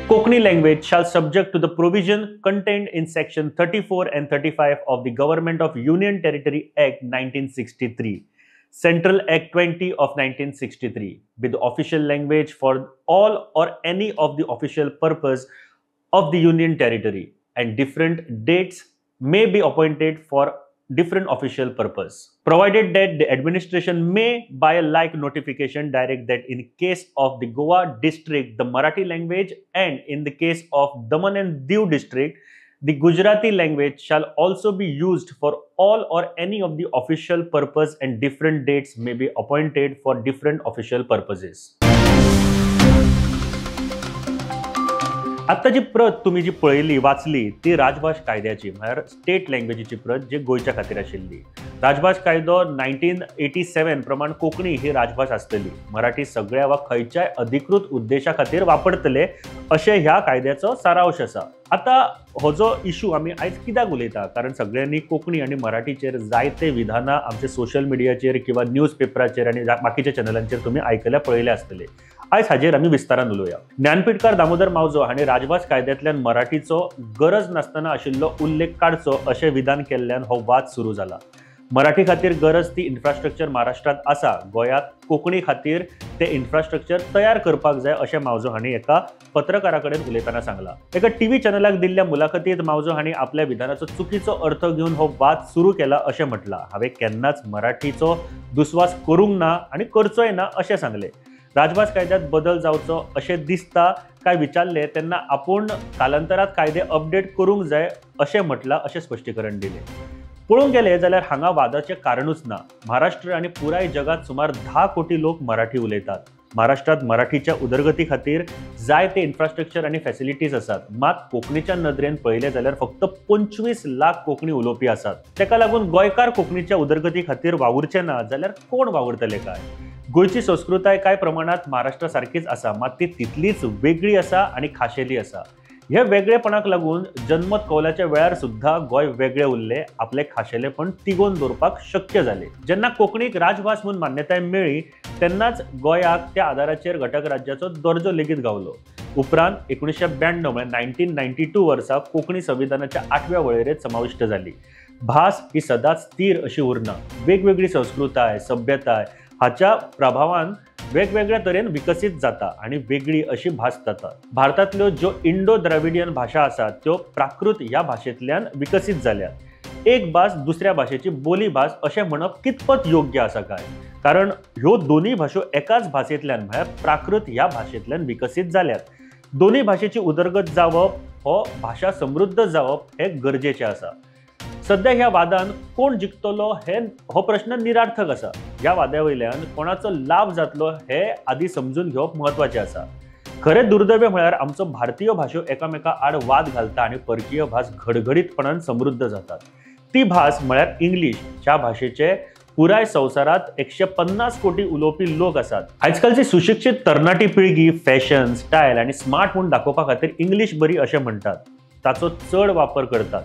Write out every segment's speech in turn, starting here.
Konkani language shall subject to the provision contained in section 34 and 35 of the Government of Union Territory Act 1963, Central Act 20 of 1963, with the official language for all or any of the official purpose of the Union Territory, and different dates may be appointed for different official purpose, provided that the administration may by a like notification direct that in case of the Goa district the Marathi language, and in the case of Daman and Diu district the Gujarati language shall also be used for all or any of the official purpose, and different dates may be appointed for different official purposes. आता जी प्रत तुम्ही जी पळयली वाचली ती राजभास कायद्याची म्हळ्यार state लँग्वेजीची प्रत जी गोयच्या खातीर आशिल्ली. राजभास कायदो 1987 प्रमाण कोंकणी ही राजभास आसतली. मराठी सगळ्या वा खंयच्याय अधिकृत उद्देशा खातीर वापरतले अशें ह्या कायद्याचो सारांश आसा. आता हो जो इशू आमी आयज कित्याक उलयता, कारण सगळ्यांनी कोंकणी आनी मराठीचेर जायते विधानां आमचे सोशल मिडियाचेर किंवा न्यूज पेपराचेर आनी बाकीच्या चॅनलांचेर तुमी आयकल्या पळयले आसतले. आयज हाजेर आमी विस्तारान उलोवया. ज्ञानपीठकार दामोदर मावजो हाणें राजभास कायद्यांतल्यान मराठीचो गरज नासतना आशिल्लो उल्लेख काडचो अशें विधान केल्ल्यान हो वाद सुरू जाला. मराठी खातीर गरज ती इन्फ्रास्ट्रक्चर महाराष्ट्रात आसा, गोंयांत कोंकणी खातीर ते इन्फ्रास्ट्रक्चर तयार करपाक जाय अशें मावजो हांणी एका पत्रकारा कडेन उलयतना सांगलां. एका टीव्ही चॅनलाक दिल्ल्या मुलाखतींत मावजो हांणी आपल्या विधानाचो चुकीचो अर्थ घेवन हो वाद सुरू केला अशें म्हटलां. हांवें केन्नाच मराठीचो दुस्वास करूंक ना आनी करचोय ना अशें सांगलें. राजभास कायद्यात बदल जावचो अशें दिसता काय विचारले तेन्ना आपूण कालांतरात कायदे अपडेट करूंक जाय अशें म्हटलां अशें स्पश्टीकरण दिलें. पळोवंक गेले जाल्यार हांगा वादाचें कारणूच ना. महाराष्ट्र आनी पुराय जगात सुमार 10 कोटी लोक मराठी उलयतात. महाराष्ट्रात मराठीच्या उदरगती खातीर जायते इन्फ्रास्ट्रक्चर आनी फॅसिलिटीज आसात. मात कोंकणीच्या नदरेन पळयलें जाल्यार फक्त 25 लाख कोंकणी उलोवपी आसात. तेका लागून गोंयकार कोंकणीच्या उदरगती खातीर वावुरचे ना जाल्यार कोण वावुरतले काय? गोयची संस्कृताय काय प्रमाणात महाराष्ट्रा सारखीच आसा, मात ती तितलीच वेगळी आसा आनी खाशेली आसा. हे वेगळेपणाक लागून जन्मत कौलाच्या वेळार सुद्धा गोंय वेगळे उरले, आपले खाशेलेपण तिगोवन दवरपाक शक्य जाले. जेन्ना कोंकणीक राजभास म्हणून मान्यताय मेळ्ळी तेन्नाच गोंयाक त्या आदाराचेर घटक राज्याचो दर्जो लेगीत गावलो. उपरांत 1992 म्हळ्यार 1992 वर्सा कोंकणी संविधानाच्या 8व्या वळेरेंत समाविष्ट जाली. भास ही सदांच स्थिर अशी उरना. वेगवेगळी संस्कृताय, सभ्यताय हाच्या प्रभावान वेगवेगळ्या तरेन विकसित जाता आनी वेगळी अशी भास जाता. भारतांतल्यो ज्यो इंडो द्रविडियन भाशा आसात त्यो प्राकृत ह्या भाशेंतल्यान विकसीत जाल्यात. एक भास दुसऱ्या भाशेची बोली भास अशें म्हणप कितपत योग्य आसा काय? कारण ह्यो दोनूय भाशो एकाच भाशेंतल्यान म्हळ्यार प्राकृत ह्या भाशेंतल्यान विकसीत जाल्यात. दोनूय भाशेची उदरगत जावप हो भाशा समृद्ध जावप हे गरजेचें आसा. सध्या ह्या वादान कोण जिखतलो हो प्रश्न निरार्थक आसा. ह्या वाद्यावयल्यान कोणाचो लाभ जातलो हे आदी समजून घेवप महत्वाचें आसा. खरें दुर्दैव म्हळ्यार आमचो भारतीय भाशो एकामेका आड वाद घालता आनी परकीय भास घडघडीतपणान समृद्ध जातात. ती भास म्हळ्यार इंग्लीश. ह्या भाशेचे पुराय संवसारात 150 कोटी उलोवपी लोक आसात. आजकालची सुशिक्षित तरणाटी पिळगी फॅशन, स्टायल आनी स्मार्ट म्हूण दाखोवपा खातीर इंग्लीश बरी अशें म्हणटात. ताचो चड वापर करतात.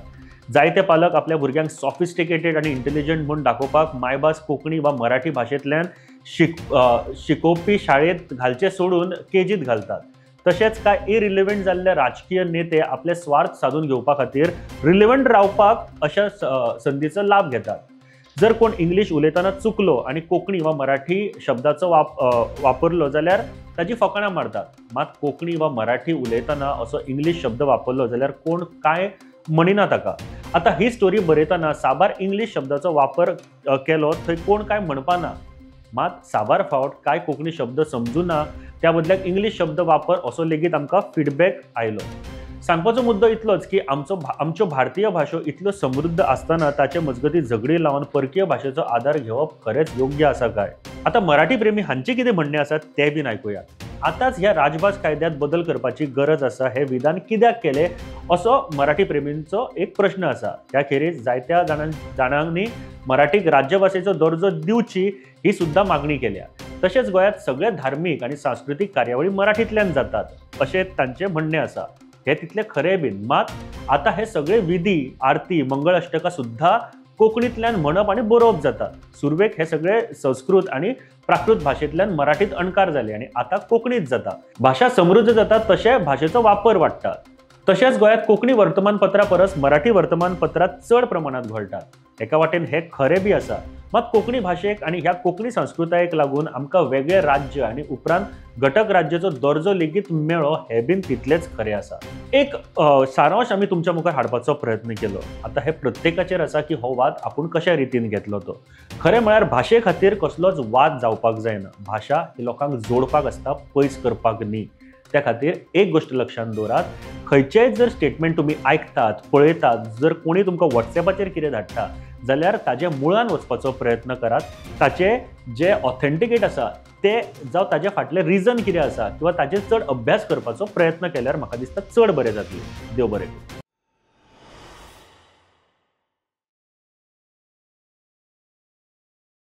जायते पालक आपल्या भुरग्यांक सॉफिस्टिकेटेड आनी इंटेलिजंट म्हूण दाखोवपाक मायभास कोंकणी वा मराठी भाशेंतल्यान शिकोवपी शाळेंत घालचे सोडून केजीत घालतात. तशेंच कांय इरिलिव्हंट जाल्ले राजकीय नेते आपले स्वार्थ साधून घेवपा खातीर रिलिव्हंट रावपाक अशा संदीचो लाभ घेतात. जर कोण इंग्लीश उलयतना चुकलो आनी कोंकणी वा मराठी शब्दाचो वापरलो जाल्यार ताची फकाणां मारतात. मात कोंकणी वा मराठी उलयतना असो इंग्लीश शब्द वापरलो जाल्यार कोण काय म्हणिना ताका. आता ही स्टोरी बरयतना साबार इंग्लीश शब्दाचो वापर केलो थंय कोण काय म्हणपाना. मात साबार फावट काय कोंकणी शब्द समजुना त्या बदल्याक इंग्लीश शब्द वापर असो लेगीत आमकां फीडबॅक आयलो. सांगपाचो मुद्दो इतलोच की आमच्यो भारतीय भाशो इतल्यो समृद्ध आसतना ताचे मजगती झगडी लावन परकीय भाशेचो आधार घेवप खरेंच योग्य आसा काय? आता मराठी प्रेमी हांचे कितें म्हणणें आसा तें बीन आयकुया. आताच ह्या राजभास कायद्यात बदल करपाची गरज आसा हे विधान कित्याक केले असो मराठी प्रेमींचो एक प्रश्न आसा. त्या खेरीज जायत्या जाणांनी मराठीक राज्यभाशेचो दर्जो दिवची ही सुद्धा मागणी केल्या. तशेंच गोंयांत सगळे धार्मीक आनी सांस्कृतीक कार्यावळी मराठींतल्यान जातात अशें तांचें म्हणणें आसा. हे तितले खरे बीन. मात आता हे सगळे विधी, आरती, मंगळ अष्टका सुद्धा कोंकणींतल्यान म्हणप आनी बरोवप जाता. सुरवेक हे सगळे संस्कृत आनी प्राकृत भाशेंतल्यान मराठीत अणकार जाले आनी आतां कोंकणीत जाता. भाशा समृद्ध जाता तशें भाशेचो वापर वाडटा. तशेंच गोंयांत कोंकणी वर्तमानपत्रां परस मराठी वर्तमानपत्रां चड प्रमाणात घोळटात. एका वाटेन हे खरें बी आसा, मात कोंकणी भाशेक आनी ह्या कोंकणी संस्कृतायेक लागून आमकां वेगळे राज्य आनी उपरांत घटक राज्याचो दर्जो लेगीत मेळ्ळो हें बीन तितलेंच खरें आसा. एक सारांश आमी तुमच्या मुखार हाडपाचो प्रयत्न केलो. आतां हे प्रत्येकाचेर आसा की हो वाद आपूण कशा रितीन घेतलो तो. खरें म्हळ्यार भाशे खातीर कसलोच वाद जावपाक जायना. भाशा ही लोकांक जोडपाक आसता, पयस करपाक न्ही. त्या खातीर एक गोष्ट लक्षात दवरात, खंयचेय जर स्टेटमेंट तुमी आयकतात, पळयतात, जर कोणी तुमकां WhatsAppचेर कितें धाडटा जाल्यार ताचे मुळान वचपाचो प्रयत्न करात. ताचे जे ऑथेंटिकेट आसा ते जावं ताचे फाटलें रिजन कितें आसा किंवा ताचेर चड अभ्यास करपाचो प्रयत्न केल्यार म्हाका दिसता चड बरें जातलें. देव बरें करूं.